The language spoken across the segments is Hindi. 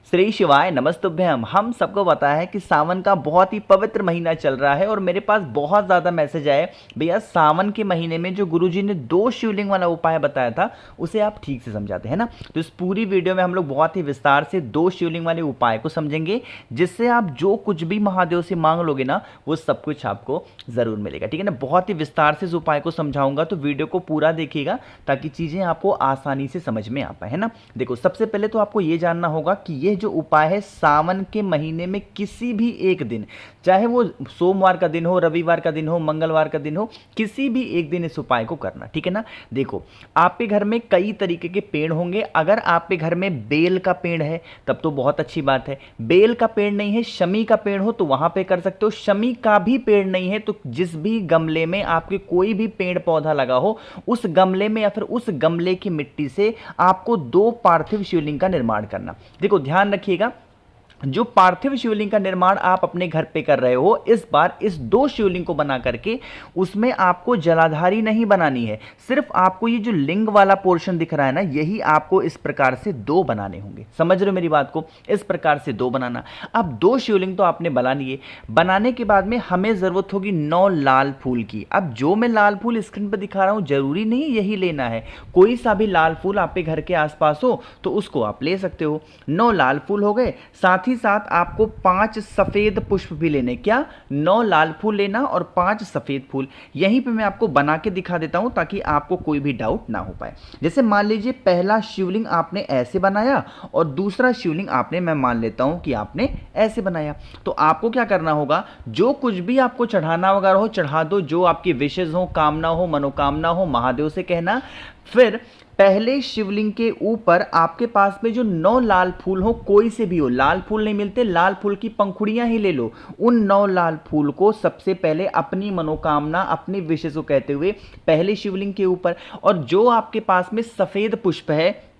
श्री शिवाय नमस्तुभ्यम। हम सबको पता है कि सावन का बहुत ही पवित्र महीना चल रहा है और मेरे पास बहुत ज़्यादा मैसेज आए, भैया सावन के महीने में जो गुरुजी ने 2 शिवलिंग वाला उपाय बताया था उसे आप ठीक से समझाते हैं ना। तो इस पूरी वीडियो में हम लोग बहुत ही विस्तार से 2 शिवलिंग वाले उपाय को समझेंगे, जिससे आप जो कुछ भी महादेव से मांग लोगे ना वो सब कुछ आपको ज़रूर मिलेगा। ठीक है ना, बहुत ही विस्तार से इस उपाय को समझाऊंगा, तो वीडियो को पूरा देखिएगा ताकि चीज़ें आपको आसानी से समझ में आ पाए, है ना। देखो, सबसे पहले तो आपको ये जानना होगा कि ये जो उपाय है सावन के महीने में किसी भी एक दिन, चाहे वो सोमवार का दिन हो, रविवार का दिन हो, मंगलवार का दिन हो, किसी भी एक दिन इस उपाय को करना। ठीक है ना। देखो, आपके घर में कई तरीके के पेड़ होंगे। अगर आपके घर में बेल का पेड़ है तब तो बहुत अच्छी बात है। बेल का पेड़ नहीं है, शमी का पेड़ हो तो वहां पे कर सकते हो। शमी का भी पेड़ नहीं है तो जिस भी गमले में आपके कोई भी पेड़ पौधा लगा हो उस गमले में या फिर उस गमले की मिट्टी से आपको 2 पार्थिव शिवलिंग का निर्माण करना। देखो, ध्यान रखिएगा, जो पार्थिव शिवलिंग का निर्माण आप अपने घर पे कर रहे हो, इस बार इस 2 शिवलिंग को बना करके उसमें आपको जलाधारी नहीं बनानी है। सिर्फ आपको ये जो लिंग वाला पोर्शन दिख रहा है ना, यही आपको इस प्रकार से 2 बनाने होंगे। समझ रहे हो मेरी बात को? इस प्रकार से 2 बनाना। अब 2 शिवलिंग तो आपने बना लिए। बनाने के बाद में हमें जरूरत होगी 9 लाल फूल की। अब जो मैं लाल फूल स्क्रीन पर दिखा रहा हूं जरूरी नहीं यही लेना है, कोई सा भी लाल फूल आपके घर के आसपास हो तो उसको आप ले सकते हो। 9 लाल फूल हो गए, साथ ही साथ आपको 5 सफेद पुष्प भी लेने। क्या? 9 लाल फूल लेना और 5 सफेद फूल। यहीं पे मैं आपको बना के दिखा देता हूं ताकि आपको कोई भी डाउट ना हो पाए। जैसे मान लीजिए पहला शिवलिंग आपने ऐसे बनाया और दूसरा शिवलिंग आपने, मैं मान लेता हूं कि आपने ऐसे बनाया, तो आपको क्या करना होगा, जो कुछ भी आपको चढ़ाना वगैरह हो चढ़ा दो, जो आपकी विशेष हो, कामना हो, मनोकामना हो, महादेव से कहना। फिर पहले शिवलिंग के ऊपर आपके पास में जो 9 लाल फूल हो, कोई से भी हो, लाल फूल नहीं मिलते, लाल फूल की पंखुड़ियां ही ले लो। उन 9 लाल फूल को सबसे पहले अपनी मनोकामना, अपनी विशेष को कहते हुए पहले शिवलिंग के ऊपर, और जो आपके पास में सफेद पुष्प है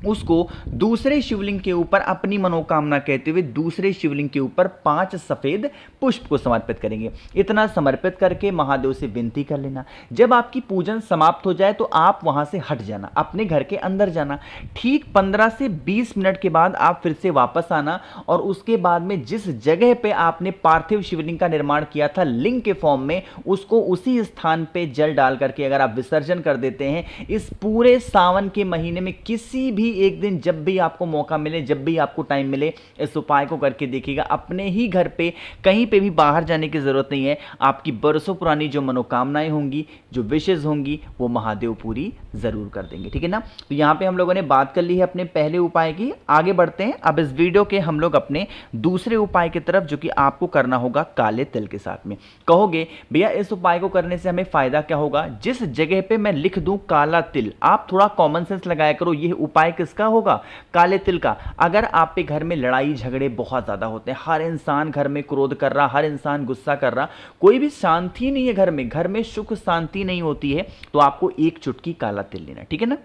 उसको दूसरे शिवलिंग के ऊपर अपनी मनोकामना कहते हुए दूसरे शिवलिंग के ऊपर 5 सफेद पुष्प को समर्पित करेंगे। इतना समर्पित करके महादेव से विनती कर लेना। जब आपकी पूजन समाप्त हो जाए तो आप वहां से हट जाना, अपने घर के अंदर जाना। ठीक 15 से 20 मिनट के बाद आप फिर से वापस आना और उसके बाद में जिस जगह पे आपने पार्थिव शिवलिंग का निर्माण किया था लिंग के फॉर्म में, उसको उसी स्थान पे जल डाल करके अगर आप विसर्जन कर देते हैं, इस पूरे सावन के महीने में किसी भी एक दिन जब भी आपको मौका मिले, जब भी आपको टाइम मिले, इस उपाय को करके देखिएगा। अपने ही घर पे, कहीं पे भी बाहर जाने की जरूरत नहीं है। आपकी बरसों पुरानी जो मनोकामनाएं होंगी, जो विशेष होंगी, वो महादेव पूरी जरूर कर देंगे। ठीक है ना। तो यहां पे हम लोगों ने बात कर ली है अपने पहले उपाय की। आगे बढ़ते हैं अब इस वीडियो के हम लोग अपने दूसरे उपाय की तरफ, जो कि आपको करना होगा काले तिल के साथ में। कहोगे भैया इस उपाय को करने से हमें फायदा क्या होगा? जिस जगह पे मैं लिख दूं काला तिल, आप थोड़ा कॉमन सेंस लगाया करो। यह उपाय किसका होगा? काले तिल का। अगर आपके घर में लड़ाई झगड़े बहुत ज्यादा होते हैं, हर इंसान घर में क्रोध कर रहा, हर इंसान गुस्सा कर रहा, कोई भी शांति नहीं है घर में सुख शांति नहीं होती है, तो आपको एक चुटकी काला तिल लेना। ठीक है ना,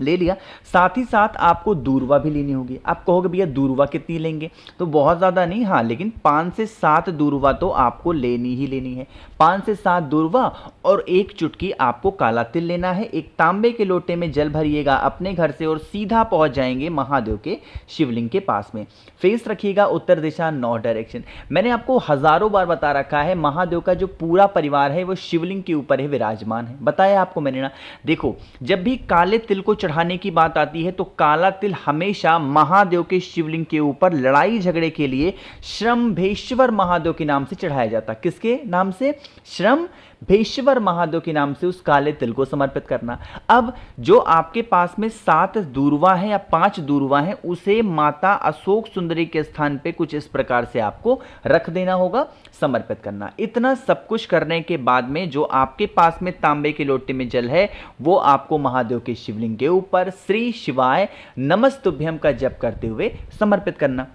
ले लिया। साथ ही साथ आपको दूर्वा भी लेनी होगी। आप कहोगे भैया दूर्वा कितनी लेंगे? तो बहुत ज़्यादा नहीं, हाँ, लेकिन 5 से 7 दूर्वा तो आपको लेनी ही लेनी है। 5 से 7 दूर्वा और एक चुटकी आपको काला तिल लेना है। एक तांबे के लोटे में जल भरिएगा अपने घर से और सीधा पहुंच जाएंगे महादेव के शिवलिंग के पास में। फेस रखिएगा उत्तर दिशा, नॉर्थ डायरेक्शन। मैंने आपको हजारों बार बता रखा है, महादेव का जो पूरा परिवार है वो शिवलिंग के ऊपर ही विराजमान है। बताया आपको मैंने ना। देखो, जब भी काले तिल को चढ़ाने की बात आती है तो काला तिल हमेशा महादेव के शिवलिंग के ऊपर लड़ाई झगड़े के लिए श्रम्भेश्वर महादेव के नाम से चढ़ाया जाता। किसके नाम से? श्रम्भेश्वर महादेव के नाम से उस काले तिल को समर्पित करना। अब जो आपके पास में 7 दूर्वा है या 5 दूर्वा है, उसे माता अशोक सुंदरी के स्थान पे कुछ इस प्रकार से आपको रख देना होगा, समर्पित करना। इतना सब कुछ करने के बाद में जो आपके पास में तांबे के लोटे में जल है वो आपको महादेव के शिवलिंग के ऊपर श्री शिवाय नमस्तुभ्यम का जप करते हुए समर्पित करना।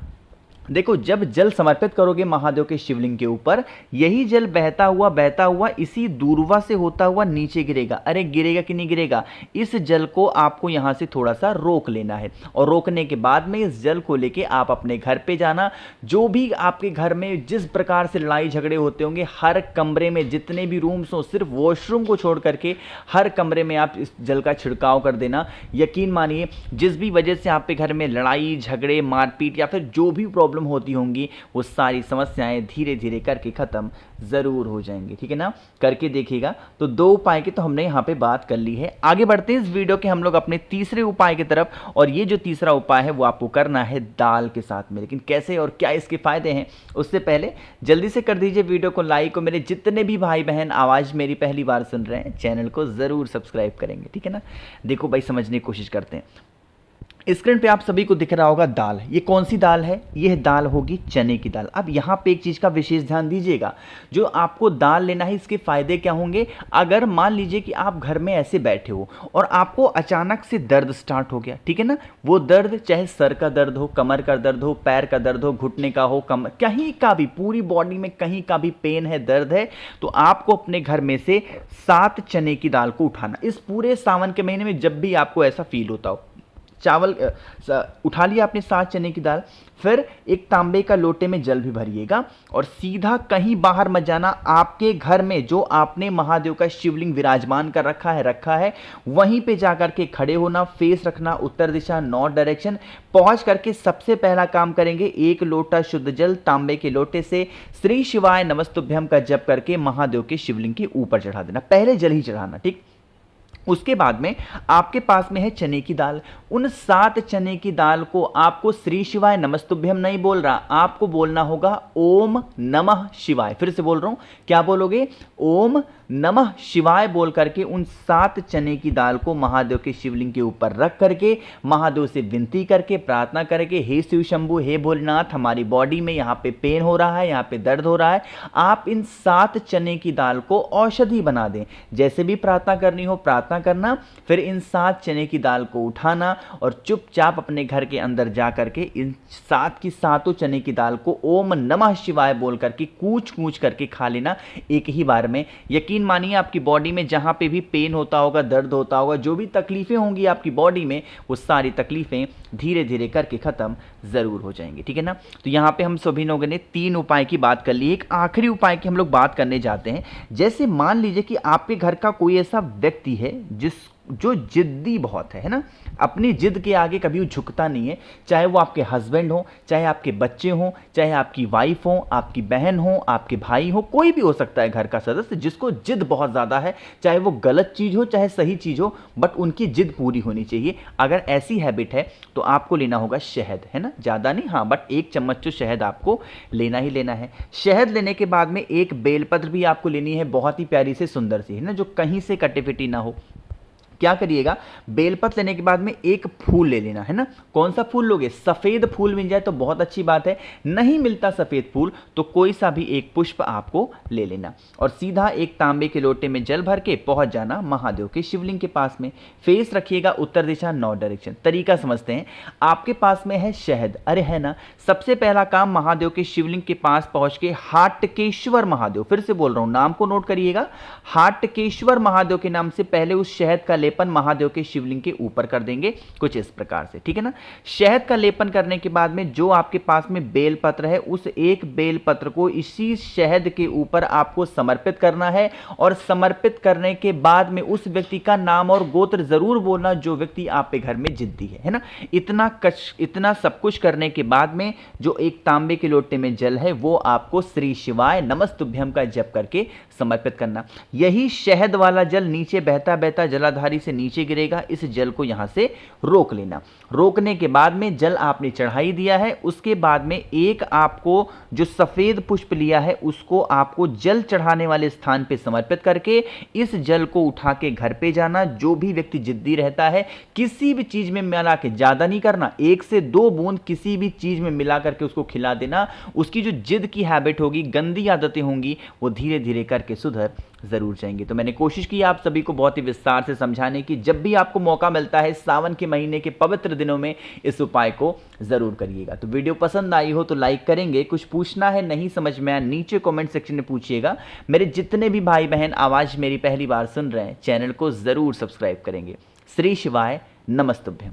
देखो, जब जल समर्पित करोगे महादेव के शिवलिंग के ऊपर, यही जल बहता हुआ इसी दूरवा से होता हुआ नीचे गिरेगा। अरे गिरेगा कि नहीं गिरेगा? इस जल को आपको यहां से थोड़ा सा रोक लेना है, और रोकने के बाद में इस जल को लेके आप अपने घर पे जाना। जो भी आपके घर में जिस प्रकार से लड़ाई झगड़े होते होंगे, हर कमरे में जितने भी रूम्स हो, सिर्फ वॉशरूम को छोड़ करके हर कमरे में आप इस जल का छिड़काव कर देना। यकीन मानिए, जिस भी वजह से आपके घर में लड़ाई झगड़े मारपीट या फिर जो भी प्रॉब्लम होती होंगी, वो सारी समस्याएं धीरे धीरे करके खत्म जरूर हो जाएंगी। ठीक है ना? करके देखिएगा। तो 2 उपाय की तो हमने यहाँ पे बात कर ली है। आगे बढ़ते हैं इस वीडियो के हम लोग अपने तीसरे उपाय की तरफ, और ये जो तीसरा उपाय है वो आपको करना है दाल के साथ में। लेकिन कैसे और क्या इसके फायदे हैं, उससे पहले जल्दी से कर दीजिए वीडियो को लाइक, और मेरे जितने भी भाई बहन आवाज़ मेरी पहली बार सुन रहे हैं, चैनल को ज़रूर सब्सक्राइब करेंगे। ठीक है ना? देखो भाई, समझने की कोशिश करते हैं। स्क्रीन पे आप सभी को दिख रहा होगा दाल। ये कौन सी दाल है? यह दाल होगी चने की दाल। अब यहाँ पे एक चीज़ का विशेष ध्यान दीजिएगा, जो आपको दाल लेना है, इसके फायदे क्या होंगे। अगर मान लीजिए कि आप घर में ऐसे बैठे हो और आपको अचानक से दर्द स्टार्ट हो गया, ठीक है ना? वो दर्द चाहे सर का दर्द हो, कमर का दर्द हो, पैर का दर्द हो, घुटने का हो, कहीं का भी, पूरी बॉडी में कहीं का भी पेन है, दर्द है, तो आपको अपने घर में से 7 चने की दाल को उठाना। इस पूरे सावन के महीने में जब भी आपको ऐसा फील होता हो, चावल उठा लिया आपने 7 चने की दाल, फिर एक तांबे का लोटे में जल भी भरिएगा, और सीधा कहीं बाहर मत जाना। आपके घर में जो आपने महादेव का शिवलिंग विराजमान कर रखा है वहीं पे जाकर के खड़े होना, फेस रखना उत्तर दिशा, नॉर्थ डायरेक्शन। पहुंच करके सबसे पहला काम करेंगे, 1 लोटा शुद्ध जल तांबे के लोटे से श्री शिवाय नमस्तुभ्यम का जप करके महादेव के शिवलिंग के ऊपर चढ़ा देना। पहले जल ही चढ़ाना, ठीक? उसके बाद में आपके पास में है चने की दाल। उन 7 चने की दाल को आपको श्री शिवाय नमस्तुभ्यम नहीं बोल रहा, आपको बोलना होगा ओम नमः शिवाय। फिर से बोल रहा हूं, क्या बोलोगे? ओम नमः शिवाय बोल करके उन 7 चने की दाल को महादेव के शिवलिंग के ऊपर रख करके महादेव से विनती करके प्रार्थना करके, हे शिव शंभु, हे भोलेनाथ, हमारी बॉडी में यहाँ पे पेन हो रहा है, यहाँ पे दर्द हो रहा है, आप इन 7 चने की दाल को औषधि बना दें। जैसे भी प्रार्थना करनी हो प्रार्थना करना, फिर इन 7 चने की दाल को उठाना और चुपचाप अपने घर के अंदर जा करके इन 7 की 7 चने की दाल को ओम नमः शिवाय बोल करके कूच कूच करके खा लेना एक ही बार में। यकीन मानिए, आपकी बॉडी में जहां पे भी पेन होता होगा, दर्द होता होगा, जो भी तकलीफें होंगी आपकी बॉडी में, वो सारी तकलीफें धीरे धीरे करके खत्म जरूर हो जाएंगी। ठीक है ना? तो यहाँ पे हम सभी लोगों ने 3 उपाय की बात कर ली। एक आखिरी उपाय की हम लोग बात करने जाते हैं। जैसे मान लीजिए कि आपके घर का कोई ऐसा व्यक्ति है जो जिद्दी बहुत है ना? अपनी जिद के आगे कभी वो झुकता नहीं है। चाहे वो आपके हस्बैंड हो, चाहे आपके बच्चे हों, चाहे आपकी वाइफ हो, आपकी बहन हो, आपके भाई हो, कोई भी हो सकता है घर का सदस्य, जिसको जिद बहुत ज़्यादा है। चाहे वो गलत चीज़ हो चाहे सही चीज़ हो, बट उनकी जिद पूरी होनी चाहिए। अगर ऐसी हैबिट है तो आपको लेना होगा शहद, है ना? ज़्यादा नहीं, हाँ, बट 1 चम्मच तो शहद आपको लेना ही लेना है। शहद लेने के बाद में एक बेलपत्र भी आपको लेनी है, बहुत ही प्यारी से सुंदर सी, है ना, जो कहीं से कटी पिटी ना हो। क्या करिएगा, बेलपत्र लेने के बाद में एक फूल ले लेना, है ना? कौन सा फूल लोगे? सफ़ेद फूल मिल जाए तो बहुत अच्छी बात है, नहीं मिलता सफ़ेद फूल तो कोई सा भी एक पुष्प आपको ले लेना, और सीधा एक तांबे के लोटे में जल भर के पहुंच जाना महादेव के शिवलिंग के पास में। फेस रखिएगा उत्तर दिशा, नॉर्थ डायरेक्शन। तरीका समझते हैं। आपके पास में है शहद, अरे है ना? सबसे पहला काम, महादेव के शिवलिंग के पास पहुंच के हाटकेश्वर महादेव, फिर से बोल रहा हूं, नाम को नोट करिएगा, हाटकेश्वर महादेव के नाम से पहले उस शहद का लेपन महादेव के शिवलिंग के ऊपर कर देंगे, कुछ इस प्रकार से, ठीक है ना? शहद का लेपन करने के बाद में जो आपके पास में बेलपत्र है, उस एक बेलपत्र को इसी शहद के ऊपर आपको समर्पित करना है, और समर्पित करने के बाद में उस व्यक्ति का नाम और गोत्र जरूर बोलना जो व्यक्ति आपके घर में जिद्दी है ना? इतना सब कुछ करने के बाद में जो एक तांबे के लोटे में जल है वो आपको श्री शिवाय नमस्तुभ्यम का जप करके समर्पित करना। यही शहद वाला जल नीचे बहता बहता जलाधारी से नीचे गिरेगा, इस जल को यहां से रोक लेना। रोकने के बाद में जल आपने चढ़ाई दिया है, उसके बाद में एक आपको जो सफेद पुष्प लिया है उसको आपको जल चढ़ाने वाले स्थान पे समर्पित करके इस जल को उठा के घर पे जाना। जो भी व्यक्ति जिद्दी रहता है किसी भी चीज में मिला के, ज्यादा नहीं करना, 1 से 2 बूंद किसी भी चीज में मिला करके उसको खिला देना। उसकी जो जिद की हैबिट होगी, गंदी आदतें होंगी, वो धीरे धीरे करके सुधर जरूर जाएंगे। तो मैंने कोशिश की आप सभी को बहुत ही विस्तार से समझाने यानी कि जब भी आपको मौका मिलता है सावन के महीने के पवित्र दिनों में इस उपाय को ज़रूर करिएगा। तो वीडियो पसंद आई हो तो लाइक करेंगे, कुछ पूछना है नहीं समझ में आया नीचे कमेंट सेक्शन में पूछिएगा। मेरे जितने भी भाई बहन आवाज़ मेरी पहली बार सुन रहे हैं चैनल को ज़रूर सब्सक्राइब करेंगे। श्री शिवाय नमस्तुभ्यम।